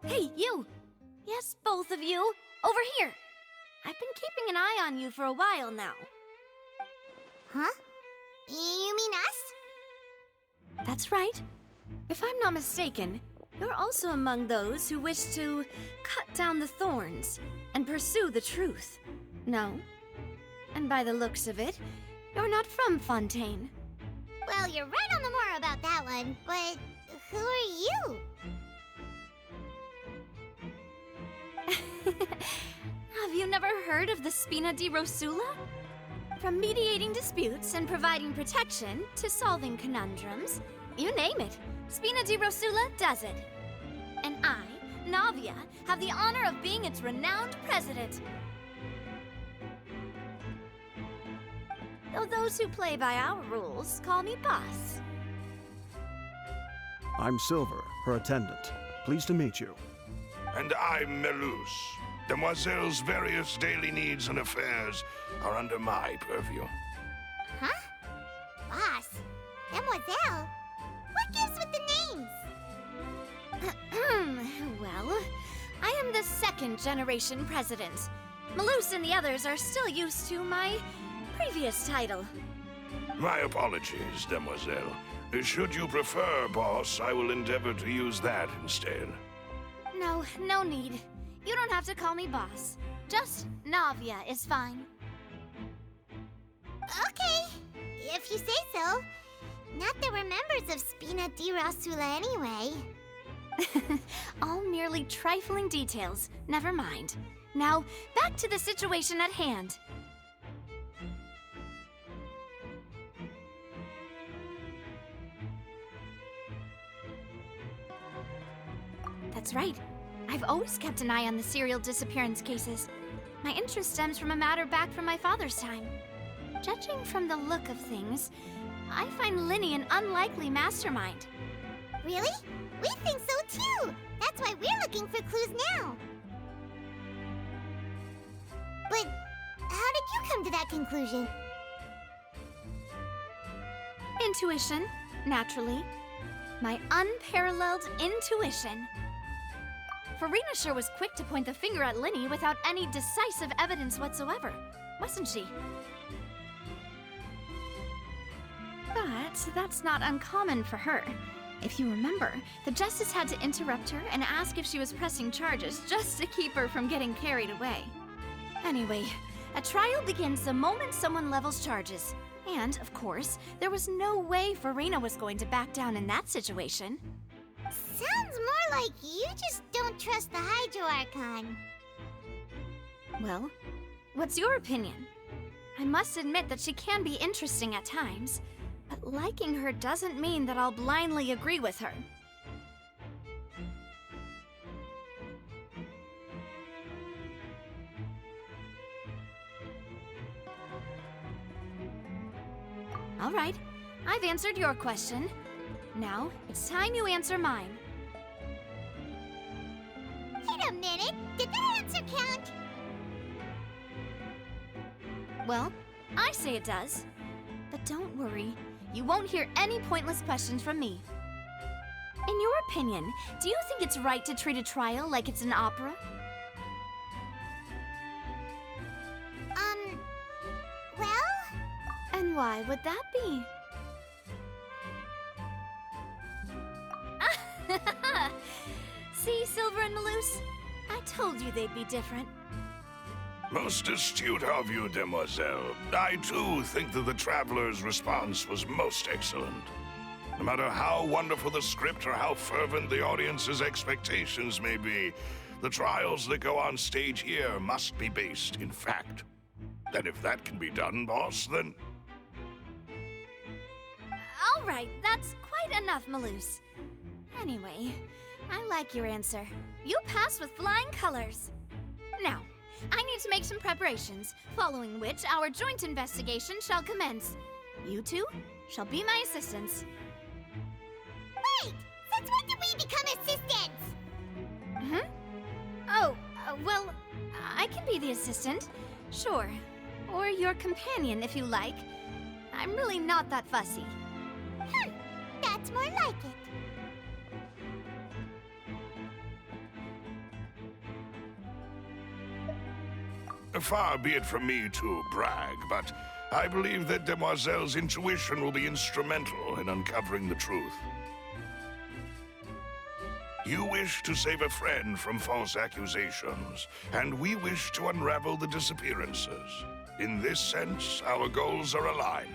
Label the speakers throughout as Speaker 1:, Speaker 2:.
Speaker 1: Hey, you! Yes, both of you! Over here! I've been keeping an eye on you for a while now.
Speaker 2: Huh? You mean us?
Speaker 1: That's right. If I'm not mistaken, you're also among those who wish to cut down the thorns and pursue the truth. No? And by the looks of it, you're not from Fontaine.
Speaker 2: Well, you're right on the mark about that one, but who are you?
Speaker 1: Have you never heard of the Spina di Rosula? From mediating disputes and providing protection to solving conundrums, you name it, Spina di Rosula does it. And I, Navia, have the honor of being its renowned president. Though those who play by our rules call me boss.
Speaker 3: I'm Silver, her attendant. Pleased to meet you.
Speaker 4: And I'm Melus. Demoiselle's various daily needs and affairs are under my purview.
Speaker 2: Huh? Boss? Demoiselle? What gives with the names?
Speaker 1: Well, I am the second generation president. Melus and the others are still used to my previous title.
Speaker 4: My apologies, Demoiselle. Should you prefer, boss, I will endeavor to use that instead.
Speaker 1: No need. You don't have to call me boss. Just Navia is fine.
Speaker 2: Okay, if you say so. Not that we're members of Spina di Rosula anyway.
Speaker 1: All merely trifling details. Never mind. Now, back to the situation at hand. That's right. I've always kept an eye on the serial disappearance cases. My interest stems from a matter back from my father's time. Judging from the look of things, I find Linny an unlikely mastermind.
Speaker 2: Really? We think so too! That's why we're looking for clues now. But how did you come to that conclusion?
Speaker 1: Intuition, naturally. My unparalleled intuition. Farina sure was quick to point the finger at Linny without any decisive evidence whatsoever, wasn't she? But that's not uncommon for her. If you remember, the Justice had to interrupt her and ask if she was pressing charges just to keep her from getting carried away. Anyway, a trial begins the moment someone levels charges. And, of course, there was no way Farina was going to back down in that situation.
Speaker 2: Sounds more like you just don't trust the Hydro Archon.
Speaker 1: Well, what's your opinion? I must admit that she can be interesting at times, but liking her doesn't mean that I'll blindly agree with her. All right, I've answered your question. Now, it's time you answer mine.
Speaker 2: Wait a minute, did that answer count?
Speaker 1: Well, I say it does. But don't worry, you won't hear any pointless questions from me. In your opinion, do you think it's right to treat a trial like it's an opera?
Speaker 2: Well?
Speaker 1: And why would that be? See, Silver and Melus? I told you they'd be different.
Speaker 4: Most astute of you, Demoiselle. I, too, think that the Traveler's response was most excellent. No matter how wonderful the script or how fervent the audience's expectations may be, the trials that go on stage here must be based in fact. And if that can be done, boss, then...
Speaker 1: All right, that's quite enough, Melus. Anyway, I like your answer. You pass with flying colors. Now, I need to make some preparations, following which our joint investigation shall commence. You two shall be my assistants.
Speaker 2: Wait! Since when did we become assistants?
Speaker 1: Oh, well, I can be the assistant, sure. Or your companion, if you like. I'm really not that fussy.
Speaker 2: That's more like it.
Speaker 4: Far be it from me to brag, but I believe that Demoiselle's intuition will be instrumental in uncovering the truth. You wish to save a friend from false accusations, and we wish to unravel the disappearances. In this sense, our goals are aligned.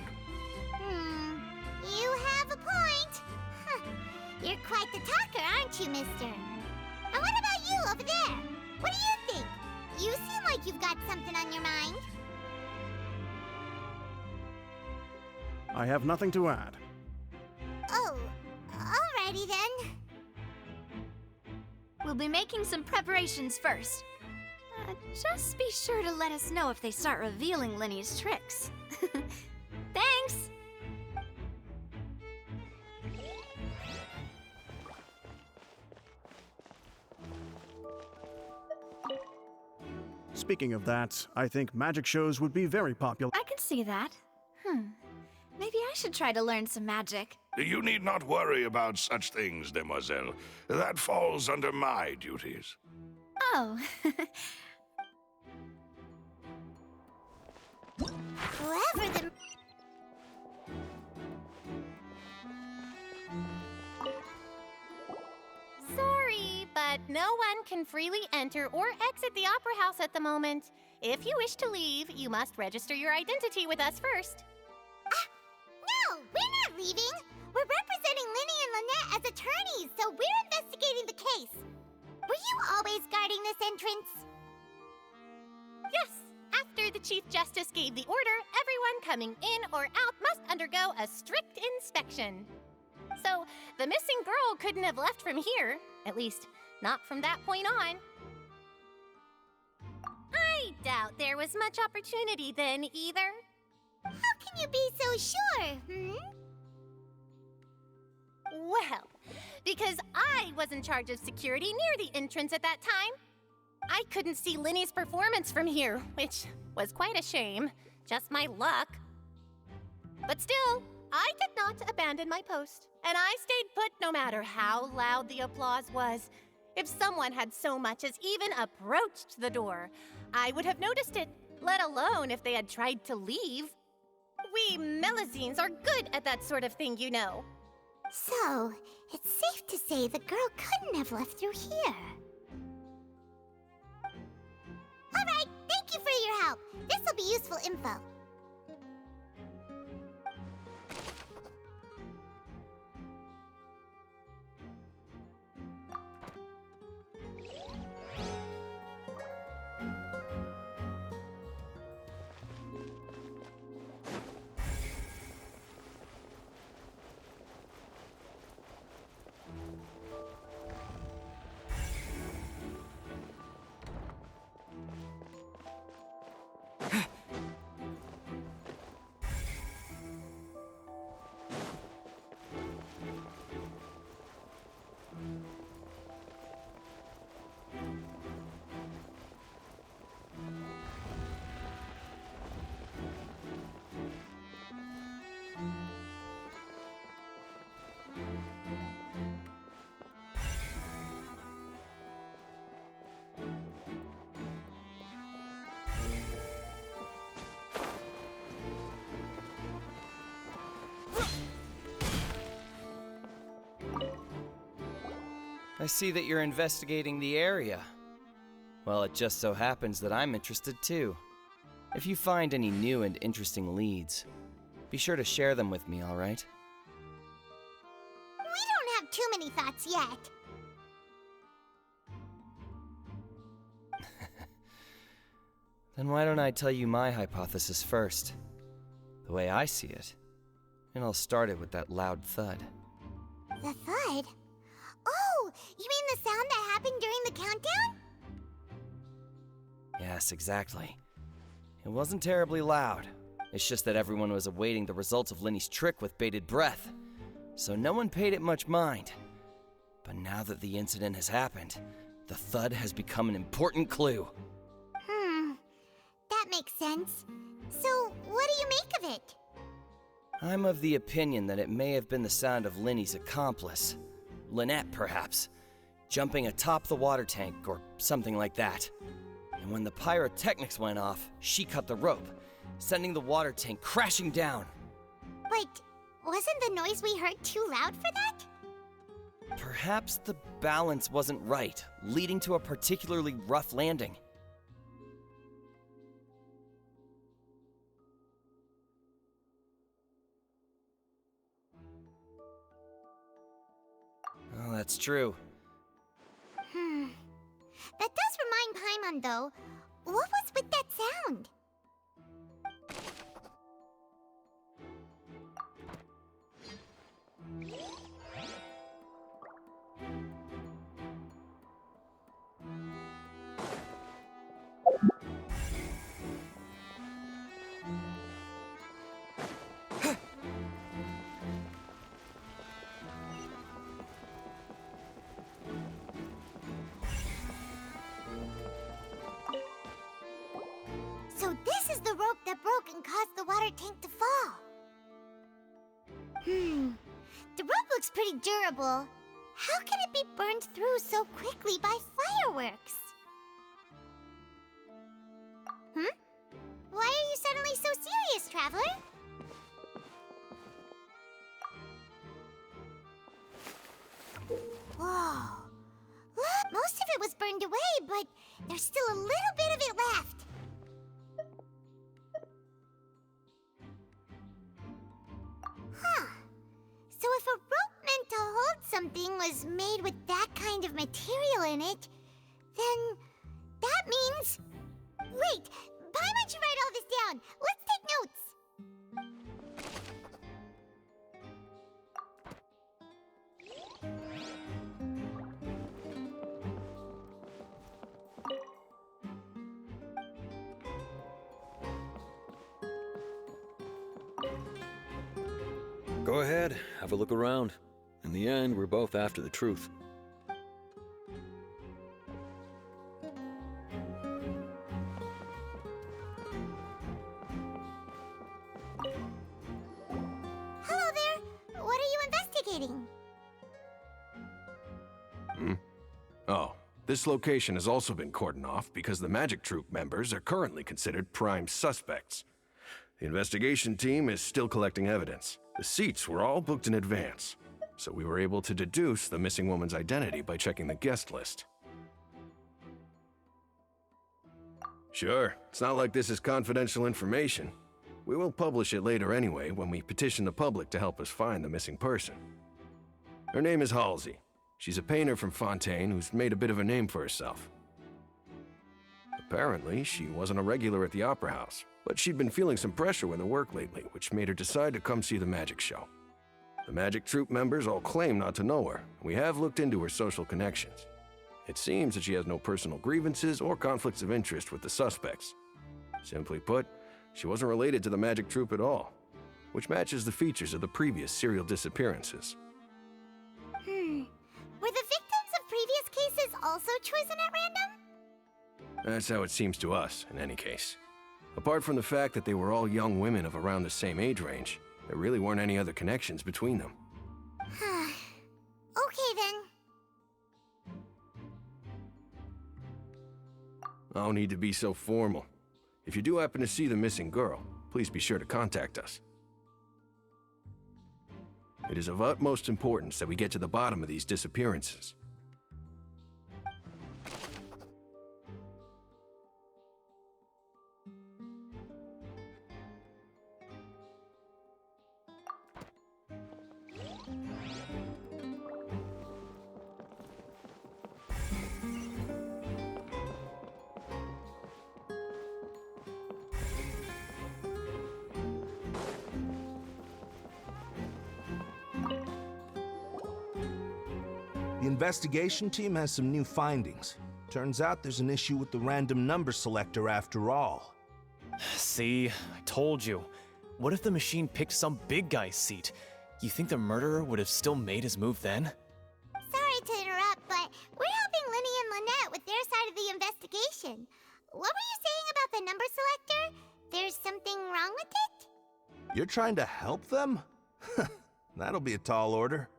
Speaker 2: You have a point. Huh. You're quite the talker, aren't you, mister? And what about you over there? What do you think? You seem like you've got something on your mind.
Speaker 3: I have nothing to add.
Speaker 2: Oh, alrighty then.
Speaker 1: We'll be making some preparations first. Just be sure to let us know if they start revealing Linny's tricks. Thanks!
Speaker 3: Speaking of that, I think magic shows would be very popular.
Speaker 1: I can see that. Maybe I should try to learn some magic.
Speaker 4: You need not worry about such things, Demoiselle. That falls under my duties.
Speaker 1: Oh.
Speaker 2: Whoever the...
Speaker 5: Sorry, but no one can freely enter or exit the Opera House at the moment. If you wish to leave, you must register your identity with us first.
Speaker 2: No, we're not leaving. We're representing Linny and Lynette as attorneys, so we're investigating the case. Were you always guarding this entrance?
Speaker 5: Yes, after the Chief Justice gave the order, everyone coming in or out must undergo a strict inspection. So, the missing girl couldn't have left from here, at least not from that point on. I doubt there was much opportunity then either.
Speaker 2: How can you be so sure,
Speaker 5: Well, because I was in charge of security near the entrance at that time. I couldn't see Linny's performance from here, which was quite a shame. Just my luck. But still, I did not abandon my post, and I stayed put no matter how loud the applause was. If someone had so much as even approached the door, I would have noticed it, let alone if they had tried to leave. We Melazines are good at that sort of thing, you know.
Speaker 2: So, it's safe to say the girl couldn't have left through here. Alright, thank you for your help. This'll be useful info.
Speaker 6: I see that you're investigating the area. Well, it just so happens that I'm interested too. If you find any new and interesting leads, be sure to share them with me, all right?
Speaker 2: We don't have too many thoughts yet.
Speaker 6: Then why don't I tell you my hypothesis first? The way I see it. And I'll start it with that loud thud.
Speaker 2: The thud? Oh, you mean the sound that happened during the countdown?
Speaker 6: Yes, exactly. It wasn't terribly loud. It's just that everyone was awaiting the results of Linny's trick with bated breath. So no one paid it much mind. But now that the incident has happened, the thud has become an important clue.
Speaker 2: That makes sense. So, what do you make of it?
Speaker 6: I'm of the opinion that it may have been the sound of Linny's accomplice. Lynette, perhaps. Jumping atop the water tank or something like that. And when the pyrotechnics went off, she cut the rope, sending the water tank crashing down.
Speaker 2: But wasn't the noise we heard too loud for that?
Speaker 6: Perhaps the balance wasn't right, leading to a particularly rough landing. Oh, that's true.
Speaker 2: That does remind Paimon, though. What was with that sound? So this is the rope that broke and caused the water tank to fall. The rope looks pretty durable. How can it be burned through so quickly by fireworks? Why are you suddenly so serious, Traveler? Whoa. Look, most of it was burned away, but there's still a little bit of it left. So if a rope meant to hold something was made with that kind of material in it, then that means... Wait, Paimon should write all this down. Let's take notes.
Speaker 7: Go ahead, have a look around. In the end, we're both after the truth.
Speaker 2: Hello there. What are you investigating?
Speaker 8: Oh, this location has also been cordoned off because the Magic Troop members are currently considered prime suspects. The investigation team is still collecting evidence. The seats were all booked in advance, so we were able to deduce the missing woman's identity by checking the guest list. Sure, it's not like this is confidential information. We will publish it later anyway when we petition the public to help us find the missing person. Her name is Halsey. She's a painter from Fontaine who's made a bit of a name for herself. Apparently, she wasn't a regular at the Opera House, but she'd been feeling some pressure with her work lately, which made her decide to come see the magic show. The Magic Troop members all claim not to know her, and we have looked into her social connections. It seems that she has no personal grievances or conflicts of interest with the suspects. Simply put, she wasn't related to the Magic Troop at all, which matches the features of the previous serial disappearances.
Speaker 2: Were the victims of previous cases also chosen at random?
Speaker 8: That's how it seems to us, in any case. Apart from the fact that they were all young women of around the same age range, there really weren't any other connections between them.
Speaker 2: Okay then.
Speaker 8: No need to be so formal. If you do happen to see the missing girl, please be sure to contact us. It is of utmost importance that we get to the bottom of these disappearances.
Speaker 9: The investigation team has some new findings. Turns out there's an issue with the random number selector after all.
Speaker 10: See, I told you. What if the machine picked some big guy's seat? You think the murderer would have still made his move then?
Speaker 2: Sorry to interrupt, but we're helping Linny and Lynette with their side of the investigation. What were you saying about the number selector? There's something wrong with it?
Speaker 9: You're trying to help them? That'll be a tall order.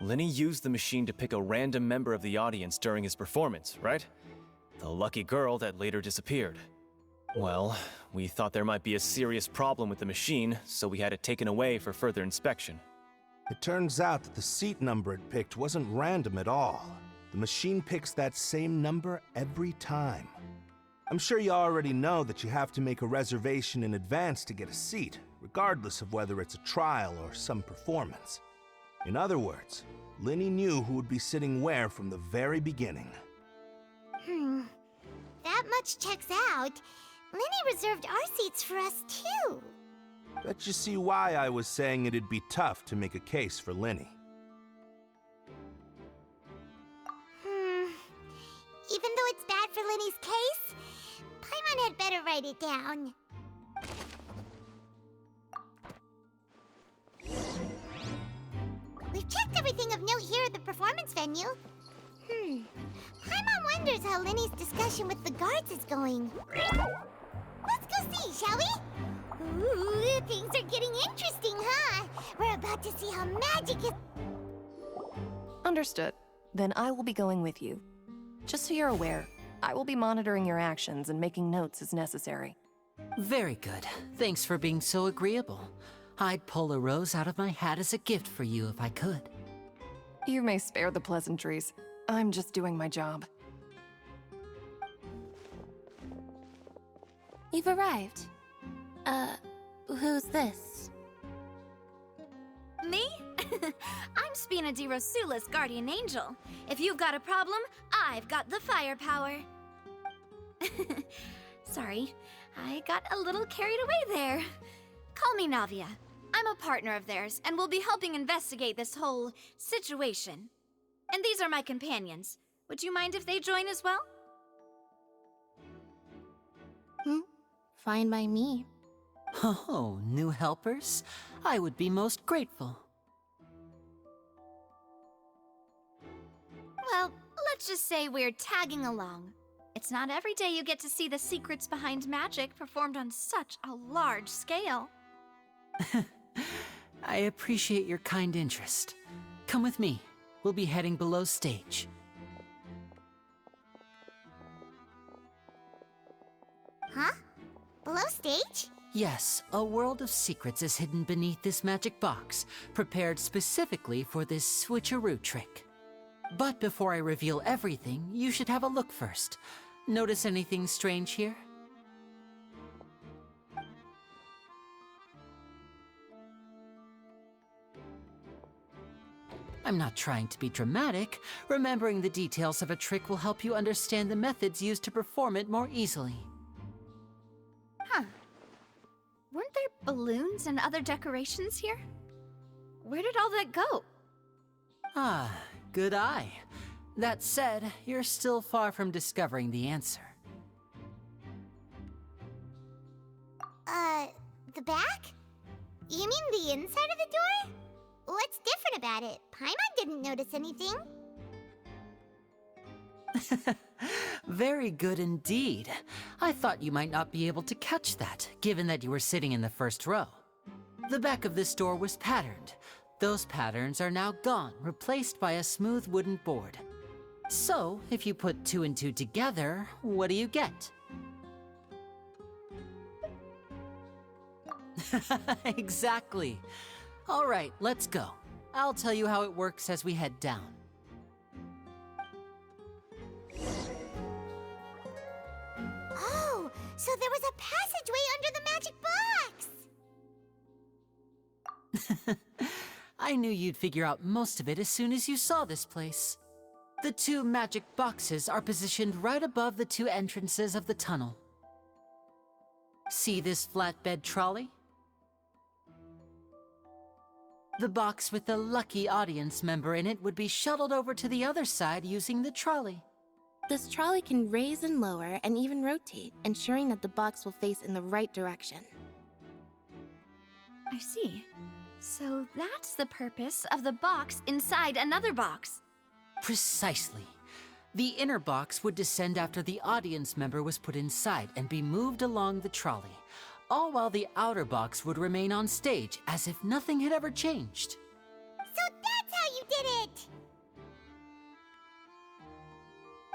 Speaker 10: Lenny used the machine to pick a random member of the audience during his performance, right? The lucky girl that later disappeared. Well, we thought there might be a serious problem with the machine, so we had it taken away for further inspection.
Speaker 9: It turns out that the seat number it picked wasn't random at all. The machine picks that same number every time. I'm sure you already know that you have to make a reservation in advance to get a seat, regardless of whether it's a trial or some performance. In other words, Linny knew who would be sitting where from the very beginning.
Speaker 2: That much checks out. Linny reserved our seats for us, too.
Speaker 9: Bet you see why I was saying it'd be tough to make a case for Linny.
Speaker 2: Even though it's bad for Linny's case, Paimon had better write it down. We've checked everything of note here at the performance venue. Paimon wonders how Linny's discussion with the guards is going. Let's go see, shall we? Ooh, things are getting interesting, huh? We're about to see how magic is...
Speaker 11: Understood. Then I will be going with you. Just so you're aware, I will be monitoring your actions and making notes as necessary.
Speaker 12: Very good. Thanks for being so agreeable. I'd pull a rose out of my hat as a gift for you if I could.
Speaker 11: You may spare the pleasantries. I'm just doing my job.
Speaker 5: You've arrived. Who's this?
Speaker 1: Me? I'm Spina di Rosula's guardian angel. If you've got a problem, I've got the firepower. Sorry, I got a little carried away there. Call me Navia. I'm a partner of theirs, and will be helping investigate this whole situation. And these are my companions. Would you mind if they join as well?
Speaker 5: Fine by me.
Speaker 12: Oh, new helpers? I would be most grateful.
Speaker 1: Well, let's just say we're tagging along. It's not every day you get to see the secrets behind magic performed on such a large scale.
Speaker 12: I appreciate your kind interest. Come with me. We'll be heading below stage.
Speaker 2: Huh? Below stage?
Speaker 12: Yes, a world of secrets is hidden beneath this magic box, prepared specifically for this switcheroo trick. But before I reveal everything, you should have a look first. Notice anything strange here? I'm not trying to be dramatic. Remembering the details of a trick will help you understand the methods used to perform it more easily.
Speaker 1: Huh. Weren't there balloons and other decorations here? Where did all that go?
Speaker 12: Ah, good eye. That said, you're still far from discovering the answer.
Speaker 2: The back? You mean the inside of the door? What's different about it? Paimon didn't notice anything.
Speaker 12: Very good indeed. I thought you might not be able to catch that, given that you were sitting in the first row. The back of this door was patterned. Those patterns are now gone, replaced by a smooth wooden board. So, if you put 2 and 2 together, what do you get? Exactly. All right, let's go. I'll tell you how it works as we head down.
Speaker 2: Oh, so there was a passageway under the magic box!
Speaker 12: I knew you'd figure out most of it as soon as you saw this place. The 2 magic boxes are positioned right above the 2 entrances of the tunnel. See this flatbed trolley? The box with the lucky audience member in it would be shuttled over to the other side using the trolley.
Speaker 5: This trolley can raise and lower and even rotate, ensuring that the box will face in the right direction.
Speaker 1: I see. So that's the purpose of the box inside another box.
Speaker 12: Precisely. The inner box would descend after the audience member was put inside and be moved along the trolley, all while the outer box would remain on stage as if nothing had ever changed.
Speaker 2: So that's how you did it!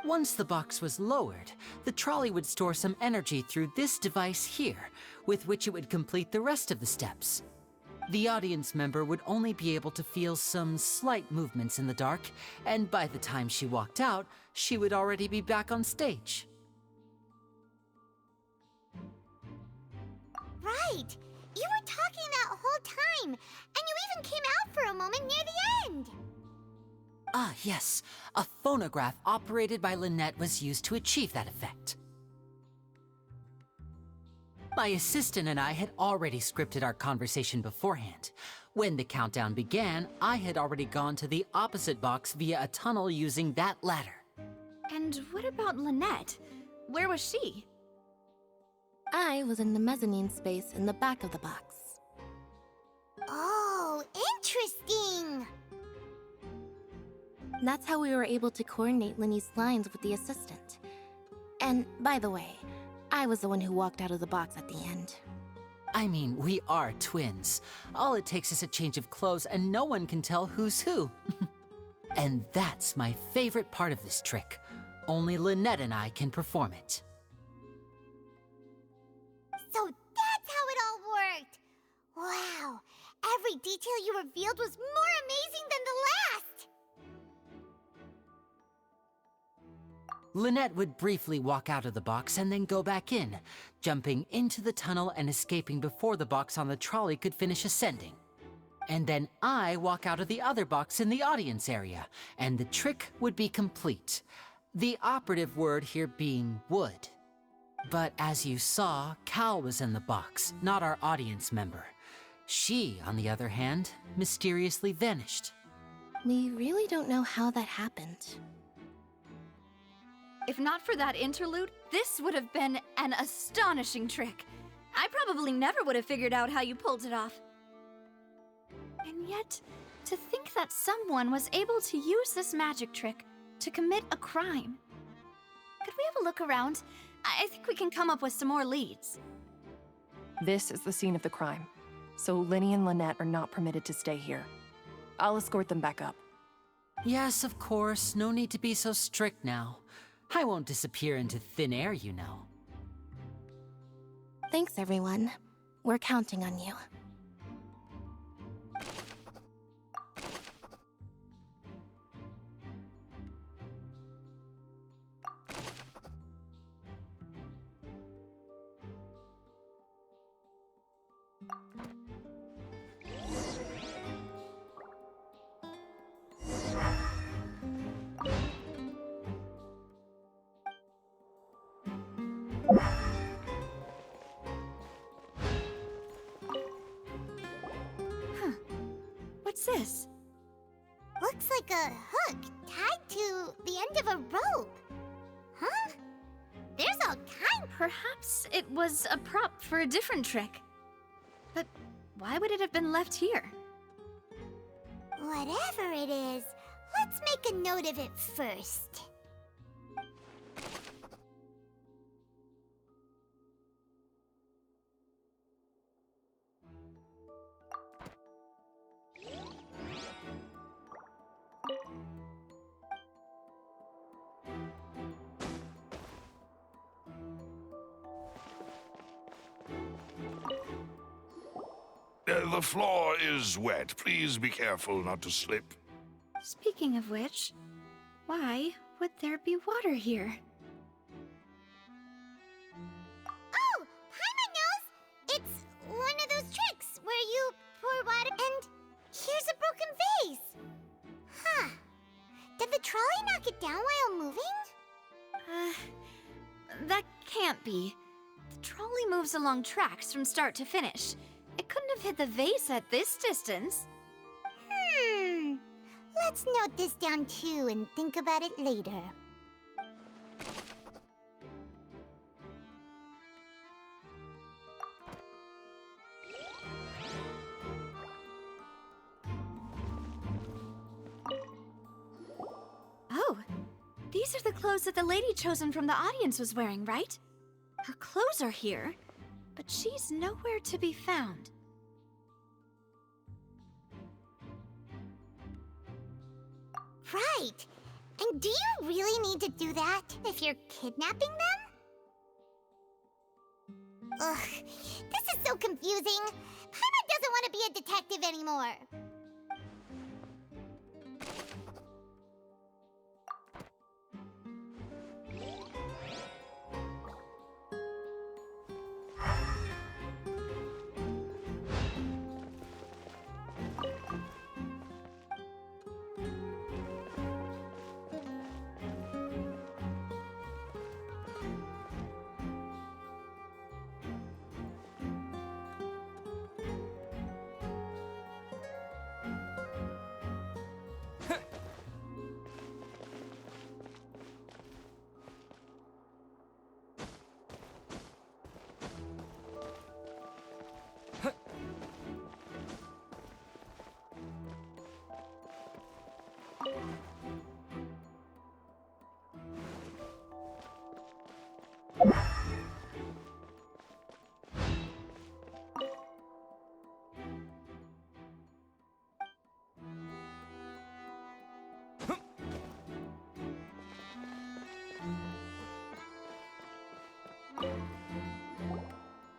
Speaker 12: Once the box was lowered, the trolley would store some energy through this device here, with which it would complete the rest of the steps. The audience member would only be able to feel some slight movements in the dark, and by the time she walked out, she would already be back on stage.
Speaker 2: Right! You were talking that whole time, and you even came out for a moment near the end!
Speaker 12: Ah, yes. A phonograph operated by Lynette was used to achieve that effect. My assistant and I had already scripted our conversation beforehand. When the countdown began, I had already gone to the opposite box via a tunnel using that ladder.
Speaker 1: And what about Lynette? Where was she?
Speaker 5: I was in the mezzanine space in the back of the box.
Speaker 2: Oh, interesting!
Speaker 5: That's how we were able to coordinate Linny's lines with the assistant. And, by the way, I was the one who walked out of the box at the end.
Speaker 12: I mean, we are twins. All it takes is a change of clothes and no one can tell who's who. And that's my favorite part of this trick. Only Lynette and I can perform it.
Speaker 2: So that's how it all worked! Wow! Every detail you revealed was more amazing than the last!
Speaker 12: Lynette would briefly walk out of the box and then go back in, jumping into the tunnel and escaping before the box on the trolley could finish ascending. And then I walk out of the other box in the audience area, and the trick would be complete. The operative word here being would. But as you saw, Cal was in the box, not our audience member. She, on the other hand, mysteriously vanished.
Speaker 5: We really don't know how that happened.
Speaker 1: If not for that interlude, this would have been an astonishing trick. I probably never would have figured out how you pulled it off. And yet, to think that someone was able to use this magic trick to commit a crime. Could we have a look around? I think we can come up with some more leads.
Speaker 11: This is the scene of the crime, so Linny and Lynette are not permitted to stay here. I'll escort them back up.
Speaker 12: Yes, of course. No need to be so strict now. I won't disappear into thin air, you know.
Speaker 5: Thanks, everyone. We're counting on you.
Speaker 1: What's this?
Speaker 2: Looks like a hook tied to the end of a rope. Huh? There's all kinds.
Speaker 1: Perhaps it was a prop for a different trick. But why would it have been left here?
Speaker 2: Whatever it is, let's make a note of it first.
Speaker 4: The floor is wet. Please be careful not to slip.
Speaker 1: Speaking of which, why would there be water here?
Speaker 2: Oh, Paimon knows! It's one of those tricks where you pour water and here's a broken vase. Huh. Did the trolley knock it down while moving?
Speaker 1: That can't be. The trolley moves along tracks from start to finish. It couldn't have hit the vase at this distance.
Speaker 2: Let's note this down too and think about it later.
Speaker 1: Oh, these are the clothes that the lady chosen from the audience was wearing, right? Her clothes are here, but she's nowhere to be found.
Speaker 2: right. And do you really need to do that if you're kidnapping them? Ugh, this is so confusing. Paimon doesn't want to be a detective anymore.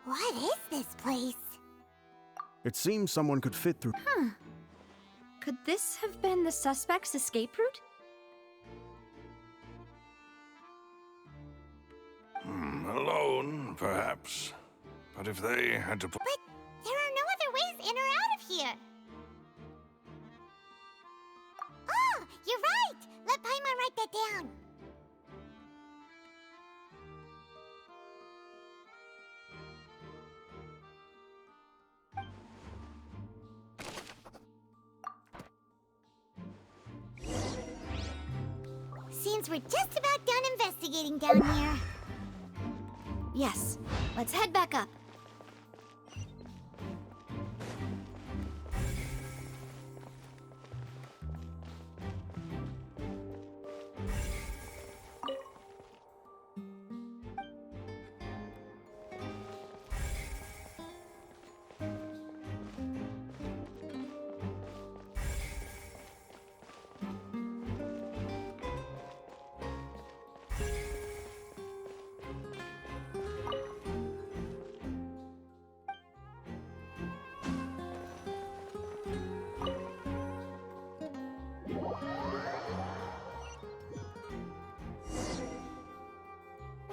Speaker 2: What is this place?
Speaker 3: It seems someone could fit through.
Speaker 1: Could this have been the suspect's escape route?
Speaker 4: Alone, perhaps. But if they had to put...
Speaker 2: But there are no other ways in or out of here. Oh, you're right! Let Paimon write that down. Seems we're just about done investigating down here.
Speaker 1: Yes. Let's head back up.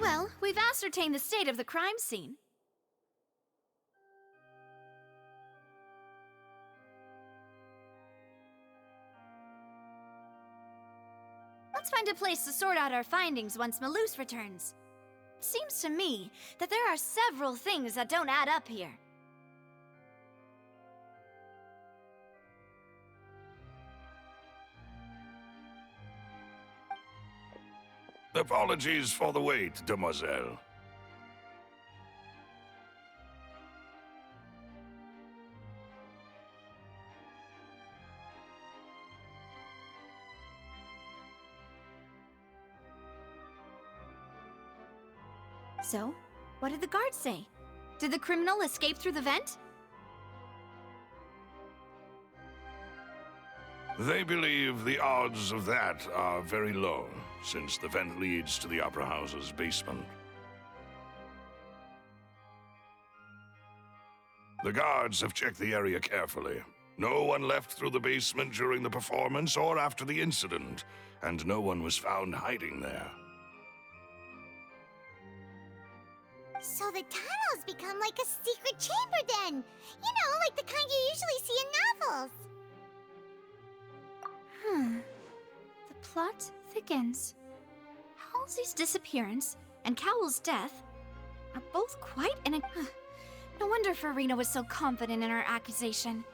Speaker 1: Well, we've ascertained the state of the crime scene. Let's find a place to sort out our findings once Malus returns. It seems to me that there are several things that don't add up here.
Speaker 4: Apologies for the wait, demoiselle.
Speaker 1: So, what did the guards say? Did the criminal escape through the vent?
Speaker 4: They believe the odds of that are very low, since the vent leads to the Opera House's basement. The guards have checked the area carefully. No one left through the basement during the performance or after the incident, and no one was found hiding there.
Speaker 2: So the tunnels become like a secret chamber then! You know, like the kind you usually see in novels!
Speaker 1: The plot thickens. Halsey's disappearance and Cowell's death are both quite No wonder Farina was so confident in her accusation.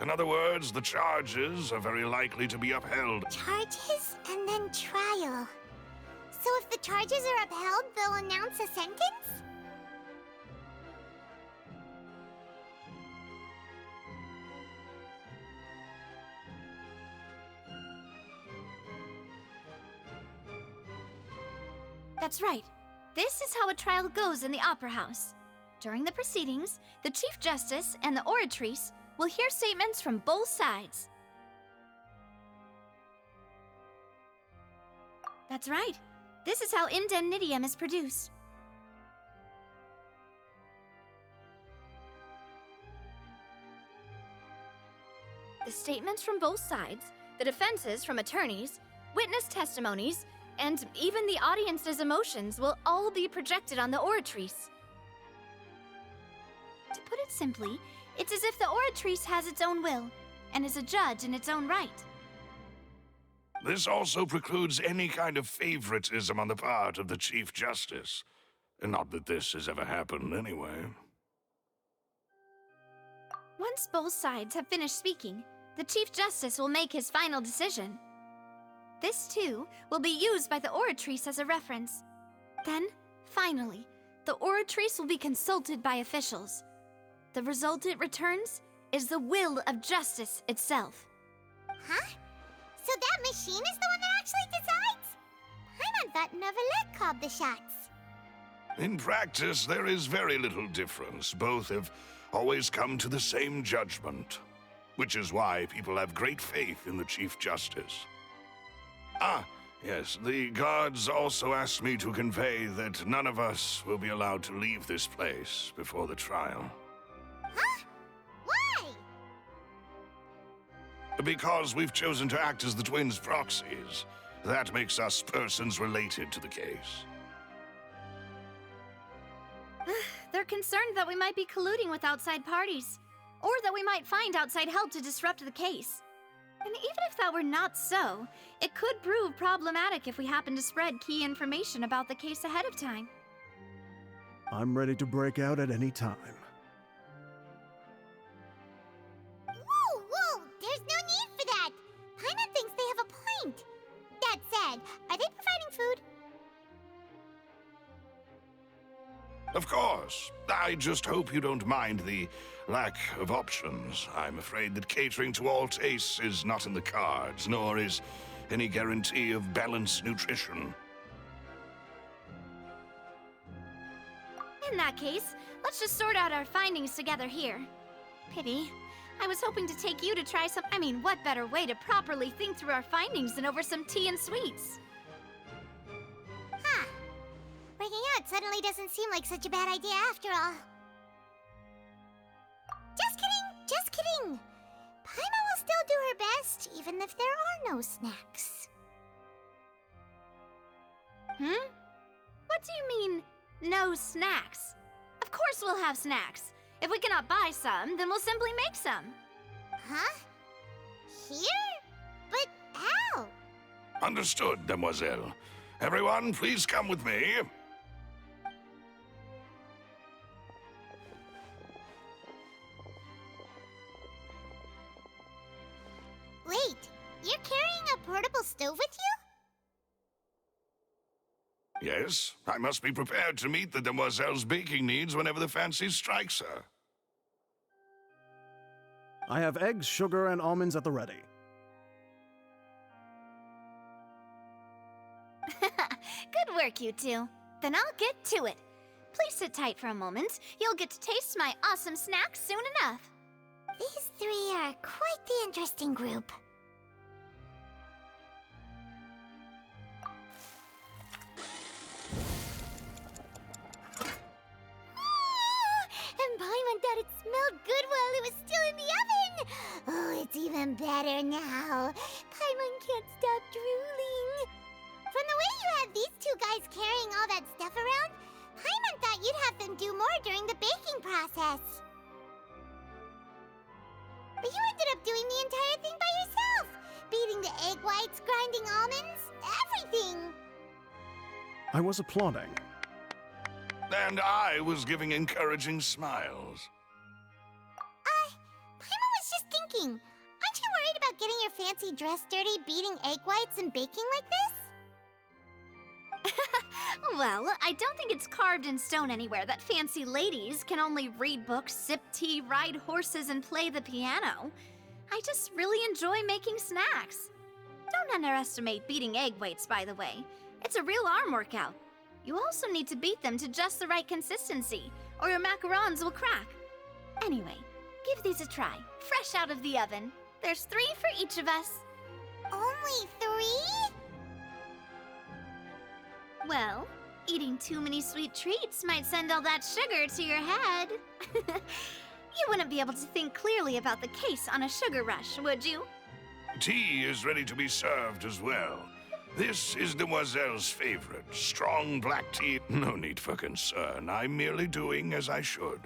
Speaker 4: In other words, the charges are very likely to be upheld.
Speaker 2: Charges and then trial. So if the charges are upheld, they'll announce a sentence?
Speaker 1: That's right. This is how a trial goes in the Opera House. During the proceedings, the Chief Justice and the Oratrice will hear statements from both sides. That's right. This is how indemnitium is produced. The statements from both sides, the defenses from attorneys, witness testimonies, and even the audience's emotions will all be projected on the oratrice. To put it simply, it's as if the oratrice has its own will, and is a judge in its own right.
Speaker 4: This also precludes any kind of favoritism on the part of the Chief Justice. Not that this has ever happened anyway.
Speaker 1: Once both sides have finished speaking, the Chief Justice will make his final decision. This, too, will be used by the oratrice as a reference. Then, finally, the oratrice will be consulted by officials. The result it returns is the will of justice itself.
Speaker 2: Huh? So that machine is the one that actually decides? Paimon thought Neverlet called the shots.
Speaker 4: In practice, there is very little difference. Both have always come to the same judgment, which is why people have great faith in the Chief Justice. Ah, yes, the guards also asked me to convey that none of us will be allowed to leave this place before the trial.
Speaker 2: Huh? Why?
Speaker 4: Because we've chosen to act as the twins' proxies. That makes us persons related to the case.
Speaker 1: They're concerned that we might be colluding with outside parties, or that we might find outside help to disrupt the case. And even if that were not so, it could prove problematic if we happen to spread key information about the case ahead of time.
Speaker 3: I'm ready to break out at any time.
Speaker 2: Whoa, whoa! There's no need for that! Paimon thinks they have a point. That said, are they providing food?
Speaker 4: Of course. I just hope you don't mind the lack of options. I'm afraid that catering to all tastes is not in the cards, nor is any guarantee of balanced nutrition.
Speaker 1: In that case, let's just sort out our findings together here. Pity. I was hoping to take you to try some. What better way to properly think through our findings than over some tea and sweets?
Speaker 2: Huh. Breaking out suddenly doesn't seem like such a bad idea after all. Just kidding! Just kidding! Paimon will still do her best, even if there are no snacks.
Speaker 1: What do you mean, no snacks? Of course we'll have snacks. If we cannot buy some, then we'll simply make some.
Speaker 2: Huh? Here? But how?
Speaker 4: Understood, demoiselle. Everyone, please come with me.
Speaker 2: Wait, you're carrying a portable stove with you?
Speaker 4: Yes, I must be prepared to meet the demoiselle's baking needs whenever the fancy strikes her.
Speaker 3: I have eggs, sugar, and almonds at the ready.
Speaker 1: Good work, you two. Then I'll get to it. Please sit tight for a moment. You'll get to taste my awesome snacks soon enough.
Speaker 2: These three are quite the interesting group. And Paimon thought it smelled good while it was still in the oven! Oh, it's even better now. Paimon can't stop drooling. From the way you had these two guys carrying all that stuff around, Paimon thought you'd have them do more during the baking process. But you ended up doing the entire thing by yourself! Beating the egg whites, grinding almonds, everything!
Speaker 3: I was applauding.
Speaker 4: And I was giving encouraging smiles.
Speaker 2: Paimon was just thinking, aren't you worried about getting your fancy dress dirty beating egg whites and baking like this?
Speaker 1: Well, I don't think it's carved in stone anywhere that fancy ladies can only read books, sip tea, ride horses, and play the piano. I just really enjoy making snacks. Don't underestimate beating egg whites, by the way. It's a real arm workout. You also need to beat them to just the right consistency, or your macarons will crack. Anyway, give these a try, fresh out of the oven. There's 3 for each of us.
Speaker 2: Only 3?
Speaker 1: Well, eating too many sweet treats might send all that sugar to your head. You wouldn't be able to think clearly about the case on a sugar rush, would you?
Speaker 4: Tea is ready to be served as well. This is Demoiselle's favorite, strong black tea. No need for concern. I'm merely doing as I should.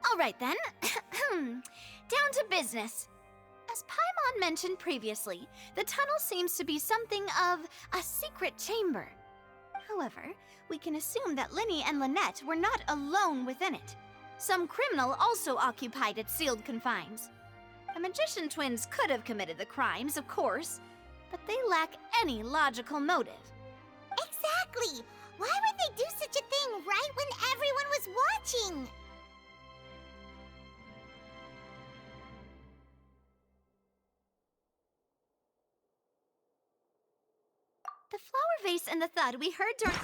Speaker 1: All right then. Down to business. As Paimon mentioned previously, the tunnel seems to be something of a secret chamber. However, we can assume that Linny and Lynette were not alone within it. Some criminal also occupied its sealed confines. The magician twins could have committed the crimes, of course, but they lack any logical motive.
Speaker 2: Exactly! Why would they do such a thing right when everyone was watching?
Speaker 1: The flower vase and the thud we heard during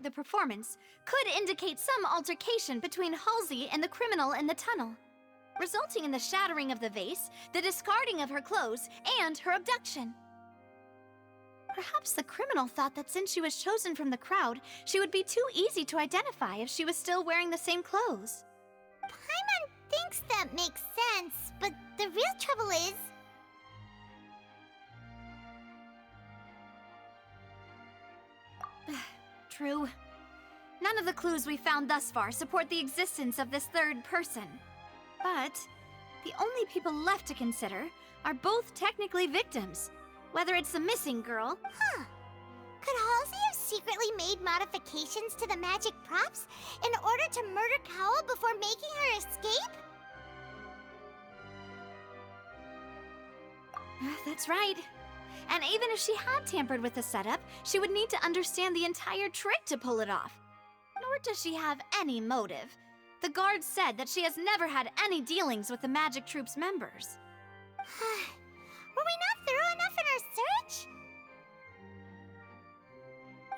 Speaker 1: the performance could indicate some altercation between Halsey and the criminal in the tunnel, resulting in the shattering of the vase, the discarding of her clothes, and her abduction. Perhaps the criminal thought that since she was chosen from the crowd, she would be too easy to identify if she was still wearing the same clothes.
Speaker 2: Paimon thinks that makes sense, but the real trouble is...
Speaker 1: True. None of the clues we found thus far support the existence of this third person. But the only people left to consider are both technically victims, whether it's the missing girl...
Speaker 2: Huh. Could Halsey have secretly made modifications to the magic props in order to murder Cowell before making her escape?
Speaker 1: That's right. And even if she had tampered with the setup, she would need to understand the entire trick to pull it off. Nor does she have any motive. The guard said that she has never had any dealings with the magic troop's members.
Speaker 2: Were we not thorough enough in our search?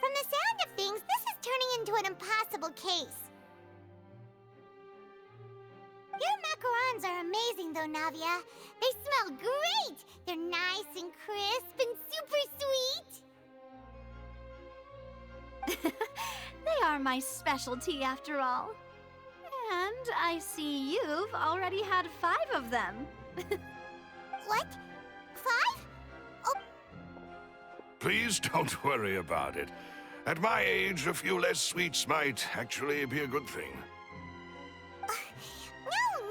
Speaker 2: From the sound of things, this is turning into an impossible case. Your macarons are amazing, though, Navia. They smell great! They're nice and crisp and super sweet!
Speaker 1: They are my specialty, after all. And I see you've already had 5 of them.
Speaker 2: What? 5? Oh.
Speaker 4: Please don't worry about it. At my age, a few less sweets might actually be a good thing.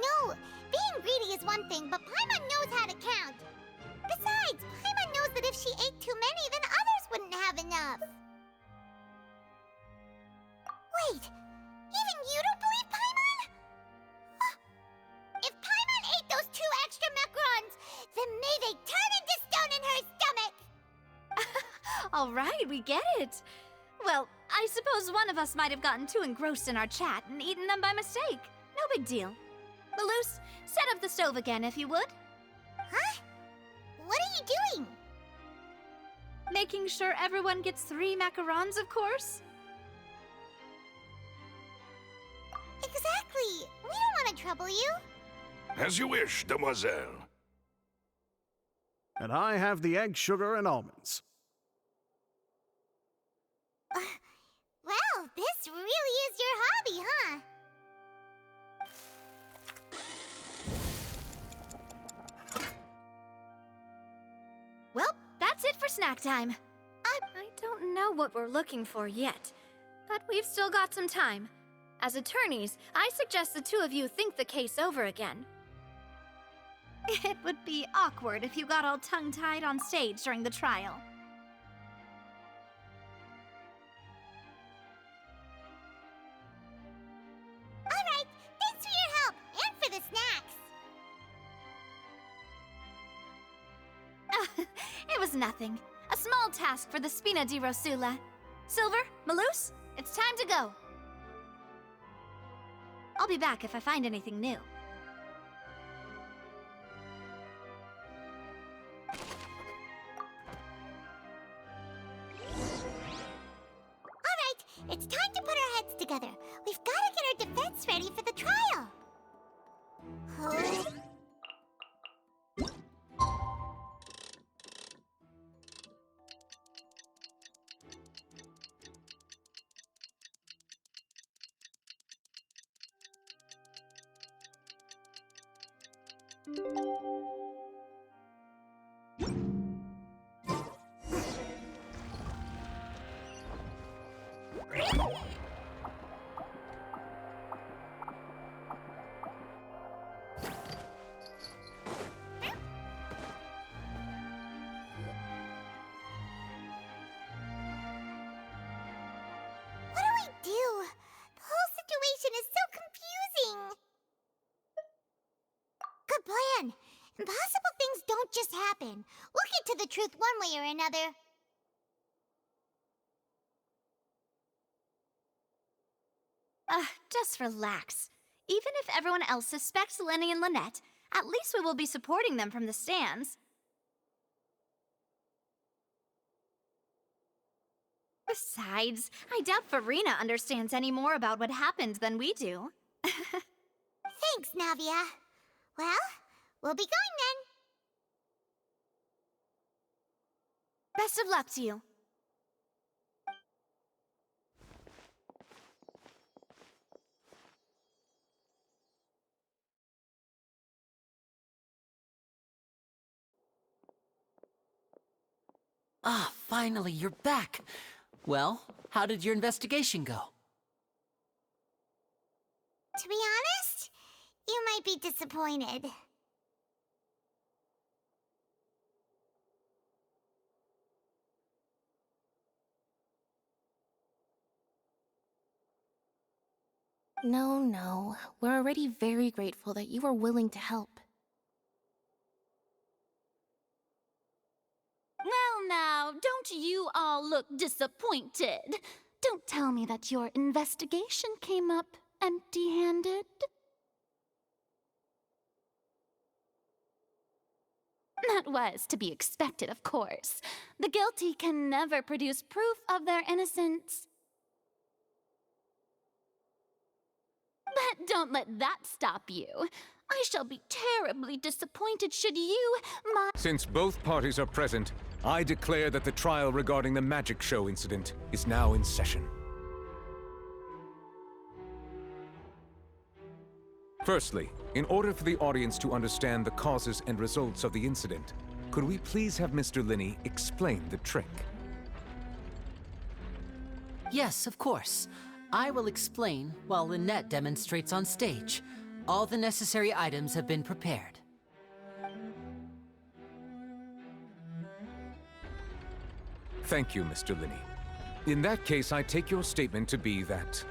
Speaker 2: No! Being greedy is one thing, but Paimon knows how to count. Besides, Paimon knows that if she ate too many, then others wouldn't have enough. Wait, even you don't believe Paimon? If Paimon ate those 2 extra macarons, then may they turn into stone in her stomach!
Speaker 1: All right, we get it. Well, I suppose one of us might have gotten too engrossed in our chat and eaten them by mistake. No big deal. Malus, set up the stove again, if you would.
Speaker 2: Huh? What are you doing?
Speaker 1: Making sure everyone gets 3 macarons, of course.
Speaker 2: Exactly. We don't want to trouble you.
Speaker 4: As you wish, demoiselle.
Speaker 3: And I have the egg, sugar, and almonds.
Speaker 2: Well, this really is your hobby, huh?
Speaker 1: Well, that's it for snack time. I don't know what we're looking for yet, but we've still got some time. As attorneys, I suggest the 2 of you think the case over again. It would be awkward if you got all tongue-tied on stage during the trial.
Speaker 2: All right, thanks for your help and for the snacks.
Speaker 1: It was nothing. A small task for the Spina di Rosula. Silver, Malus, it's time to go. I'll be back if I find anything new.
Speaker 2: All right, it's time to put our heads together. We've got to get our defense ready for the trial. What do we do? The whole situation is so confusing. Good plan. Impossible things don't just happen. We'll get to the truth one way or another.
Speaker 1: Just relax. Even if everyone else suspects Lenny and Lynette, at least we will be supporting them from the stands. Besides, I doubt Farina understands any more about what happened than we do.
Speaker 2: Thanks, Navia. Well, we'll be going then.
Speaker 1: Best of luck to you.
Speaker 12: Ah, finally, you're back. Well, how did your investigation go?
Speaker 2: To be honest, you might be disappointed.
Speaker 5: No. We're already very grateful that you were willing to help.
Speaker 13: Well now, don't you all look disappointed. Don't tell me that your investigation came up empty-handed. That was to be expected, of course. The guilty can never produce proof of their innocence. But don't let that stop you. I shall be terribly disappointed should you,
Speaker 14: Since both parties are present, I declare that the trial regarding the magic show incident is now in session. Firstly, in order for the audience to understand the causes and results of the incident, could we please have Mr. Linney explain the trick?
Speaker 12: Yes, of course. I will explain while Lynette demonstrates on stage. All the necessary items have been prepared.
Speaker 14: Thank you, Mr. Linney. In that case, I take your statement to be that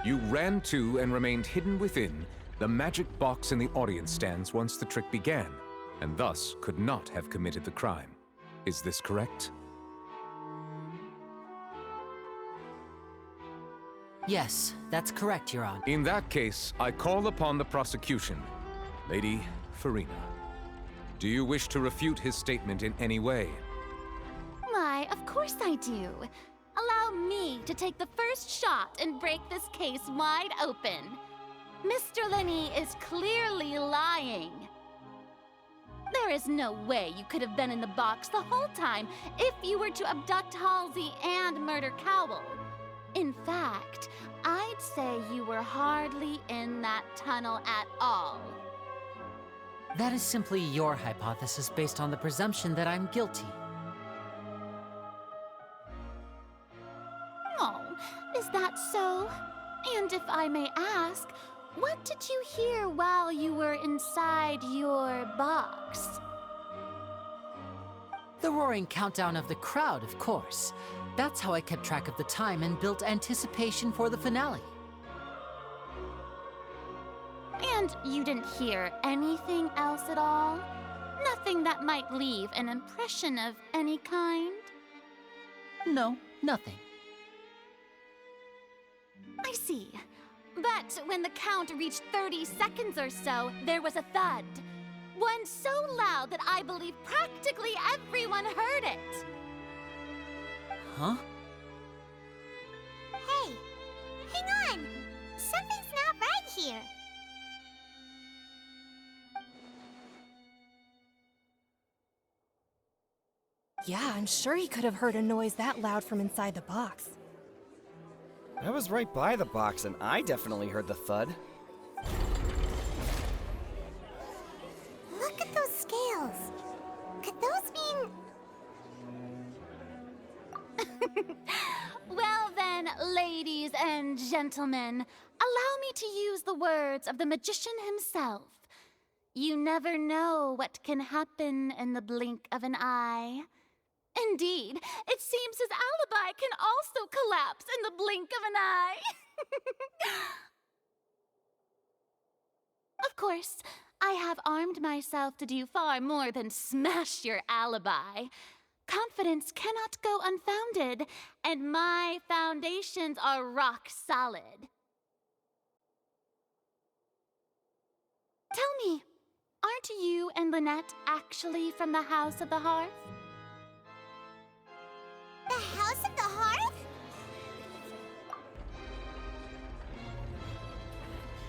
Speaker 14: you ran to and remained hidden within the magic box in the audience stands once the trick began, and thus could not have committed the crime. Is this correct?
Speaker 12: Yes, that's correct, Your Honor.
Speaker 14: In that case, I call upon the prosecution. Lady Farina, do you wish to refute his statement in any way?
Speaker 13: Why, of course I do. Allow me to take the first shot and break this case wide open. Mr. Linney is clearly lying. There is no way you could have been in the box the whole time if you were to abduct Halsey and murder Cowell. In fact, I'd say you were hardly in that tunnel at all.
Speaker 12: That is simply your hypothesis based on the presumption that I'm guilty.
Speaker 13: Oh, is that so? And if I may ask, what did you hear while you were inside your box?
Speaker 12: The roaring countdown of the crowd, of course. That's how I kept track of the time and built anticipation for the finale.
Speaker 13: And you didn't hear anything else at all? Nothing that might leave an impression of any kind?
Speaker 12: No, nothing.
Speaker 13: I see. But when the count reached 30 seconds or so, there was a thud. One so loud that I believe practically everyone heard it.
Speaker 12: Huh?
Speaker 2: Hey, hang on. Something's not right here.
Speaker 15: Yeah, I'm sure he could have heard a noise that loud from inside the box.
Speaker 6: I was right by the box and I definitely heard the thud.
Speaker 13: and gentlemen, allow me to use the words of the magician himself. You never know what can happen in the blink of an eye. Indeed, it seems his alibi can also collapse in the blink of an eye. Of course, I have armed myself to do far more than smash your alibi. Confidence cannot go unfounded, and my foundations are rock solid. Tell me, aren't you and Lynette actually from the House of the Hearth?
Speaker 2: The House of the Hearth?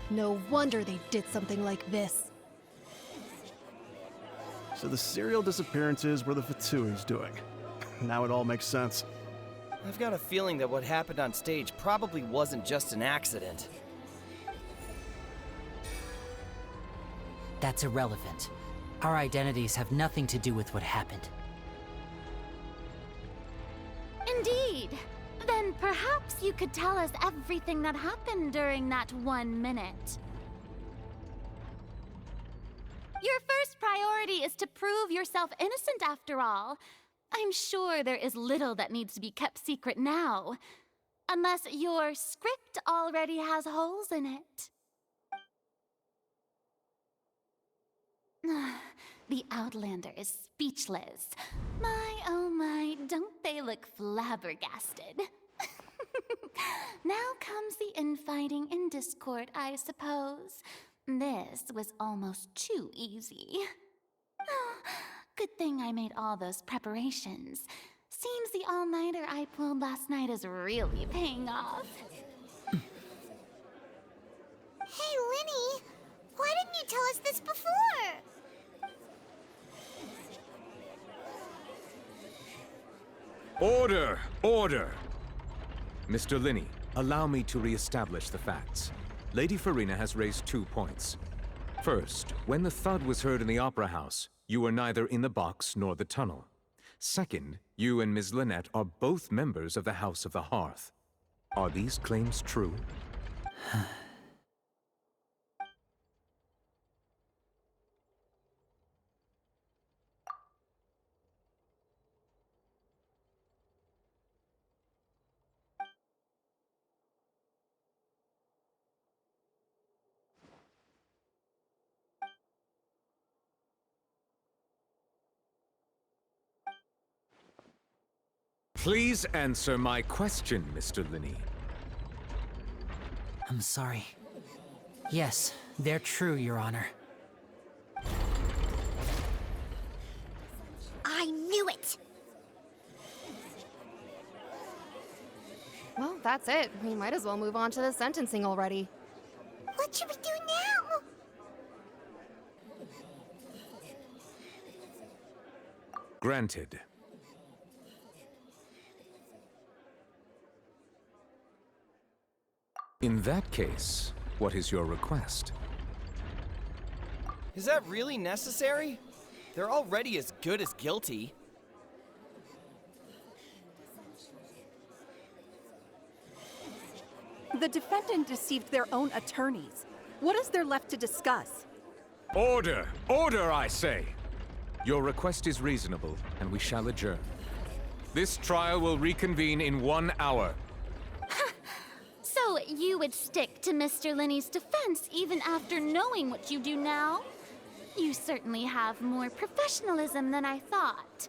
Speaker 15: No wonder they did something like this.
Speaker 3: So the serial disappearances were the Fatsui's doing. Now it all makes sense.
Speaker 6: I've got a feeling that what happened on stage probably wasn't just an accident.
Speaker 12: That's irrelevant. Our identities have nothing to do with what happened.
Speaker 13: Indeed. Then perhaps you could tell us everything that happened during that 1 minute. Your first priority is to prove yourself innocent, after all. I'm sure there is little that needs to be kept secret now. Unless your script already has holes in it. The Outlander is speechless. My, oh my, don't they look flabbergasted? Now comes the infighting and discord, I suppose. This was almost too easy. Good thing I made all those preparations. Seems the all-nighter I pulled last night is really paying off.
Speaker 2: Hey, Linny! Why didn't you tell us this before?
Speaker 14: Order! Order! Mr. Linney, allow me to re-establish the facts. Lady Farina has raised 2 points. First, when the thud was heard in the Opera House, you were neither in the box nor the tunnel. Second, you and Ms. Lynette are both members of the House of the Hearth. Are these claims true? Please answer my question, Mr. Linney.
Speaker 12: I'm sorry. Yes, they're true, Your Honor.
Speaker 2: I knew it!
Speaker 15: Well, that's it. We might as well move on to the sentencing already.
Speaker 2: What should we do now?
Speaker 14: Granted. In that case, what is your request?
Speaker 6: Is that really necessary? They're already as good as guilty.
Speaker 16: The defendant deceived their own attorneys. What is there left to discuss?
Speaker 14: Order! Order, I say! Your request is reasonable, and we shall adjourn. This trial will reconvene in 1 hour.
Speaker 13: So you would stick to Mr. Linney's defense even after knowing what you do now? You certainly have more professionalism than I thought.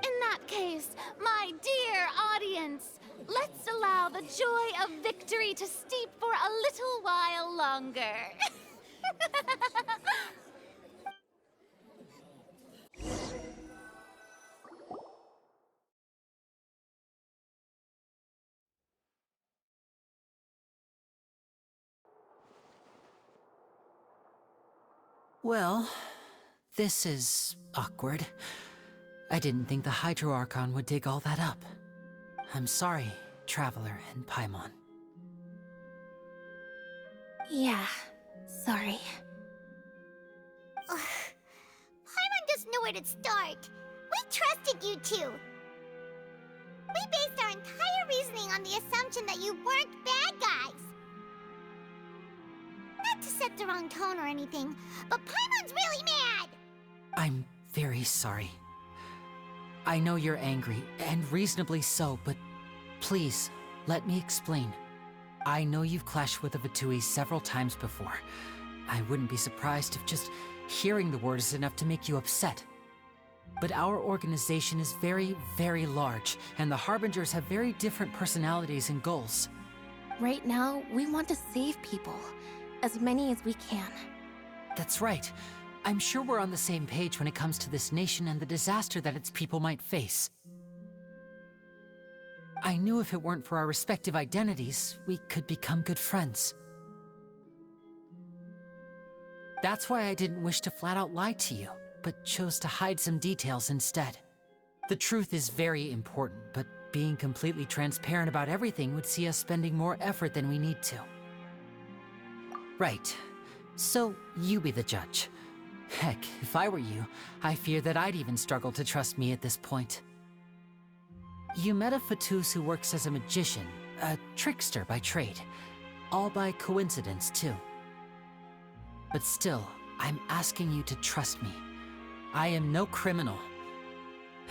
Speaker 13: In that case, my dear audience, let's allow the joy of victory to steep for a little while longer.
Speaker 12: Well, this is awkward. I didn't think the Hydro Archon would dig all that up. I'm sorry, Traveler and Paimon.
Speaker 2: Yeah, sorry. Paimon doesn't know where to start. We trusted you two. We based our entire reasoning on the assumption that you weren't bad guys! Not to set the wrong tone or anything, but Paimon's really mad!
Speaker 12: I'm very sorry. I know you're angry, and reasonably so, but please, let me explain. I know you've clashed with the Fatui several times before. I wouldn't be surprised if just hearing the word is enough to make you upset. But our organization is very, very large, and the Harbingers have very different personalities and goals.
Speaker 15: Right now, we want to save people. As many as we can.
Speaker 12: That's right. I'm sure we're on the same page when it comes to this nation and the disaster that its people might face. I knew if it weren't for our respective identities, we could become good friends. That's why I didn't wish to flat out lie to you, but chose to hide some details instead. The truth is very important, but being completely transparent about everything would see us spending more effort than we need to. Right. So, you be the judge. Heck, if I were you, I fear that I'd even struggle to trust me at this point. You met a Fatus who works as a magician, a trickster by trade. All by coincidence, too. But still, I'm asking you to trust me. I am no criminal.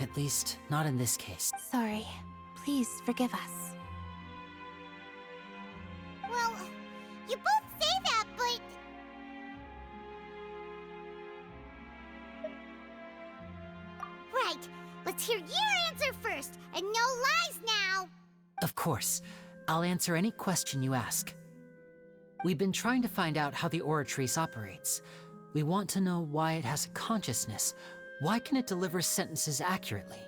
Speaker 12: At least, not in this case.
Speaker 15: Sorry. Please forgive us.
Speaker 2: Well, you both say that, but... Right, let's hear your answer first, and no lies now!
Speaker 12: Of course. I'll answer any question you ask. We've been trying to find out how the Oratrice operates. We want to know why it has a consciousness. Why can it deliver sentences accurately?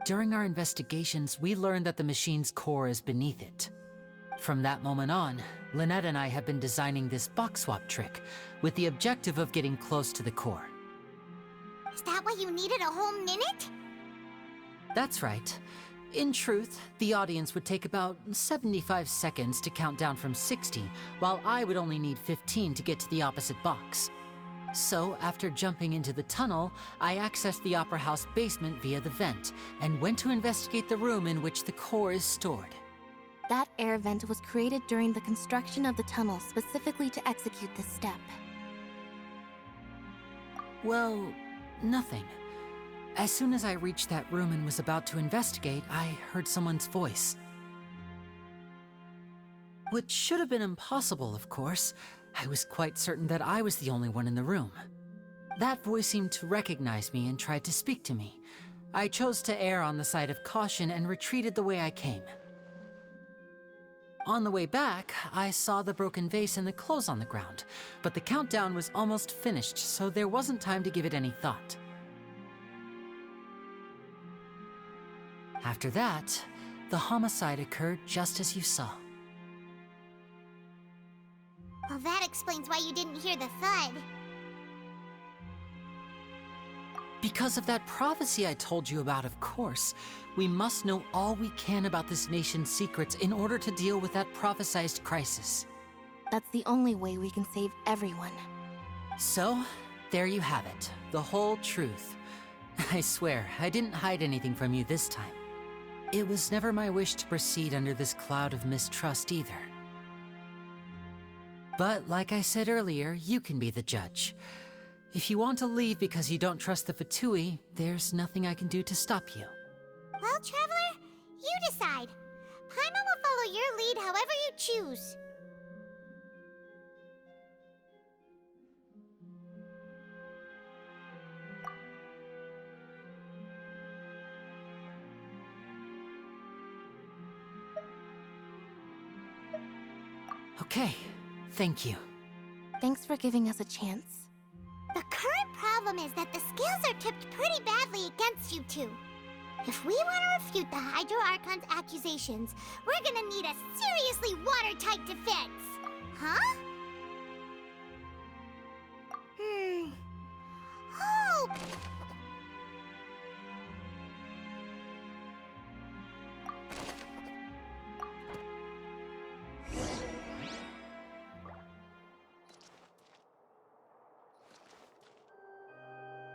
Speaker 12: During our investigations, we learned that the machine's core is beneath it. From that moment on, Lynette and I have been designing this box swap trick, with the objective of getting close to the core.
Speaker 2: Is that why you needed a whole minute?
Speaker 12: That's right. In truth, the audience would take about 75 seconds to count down from 60, while I would only need 15 to get to the opposite box. So, after jumping into the tunnel, I accessed the Opera House basement via the vent, and went to investigate the room in which the core is stored.
Speaker 15: That air vent was created during the construction of the tunnel specifically to execute this step.
Speaker 12: Well, nothing. As soon as I reached that room and was about to investigate, I heard someone's voice. Which should have been impossible, of course. I was quite certain that I was the only one in the room. That voice seemed to recognize me and tried to speak to me. I chose to err on the side of caution and retreated the way I came. On the way back, I saw the broken vase and the clothes on the ground, but the countdown was almost finished, so there wasn't time to give it any thought. After that, the homicide occurred just as you saw.
Speaker 2: Well, that explains why you didn't hear the thud.
Speaker 12: Because of that prophecy I told you about, of course. We must know all we can about this nation's secrets in order to deal with that prophesized crisis.
Speaker 15: That's the only way we can save everyone.
Speaker 12: So, there you have it. The whole truth. I swear, I didn't hide anything from you this time. It was never my wish to proceed under this cloud of mistrust either. But like I said earlier, you can be the judge. If you want to leave because you don't trust the Fatui, there's nothing I can do to stop you.
Speaker 2: Well, Traveler, you decide. Paimon will follow your lead however you choose.
Speaker 12: Okay, thank you.
Speaker 15: Thanks for giving us a chance.
Speaker 2: The current problem is that the scales are tipped pretty badly against you two. If we want to refute the Hydro Archon's accusations, we're gonna need a seriously watertight defense. Huh?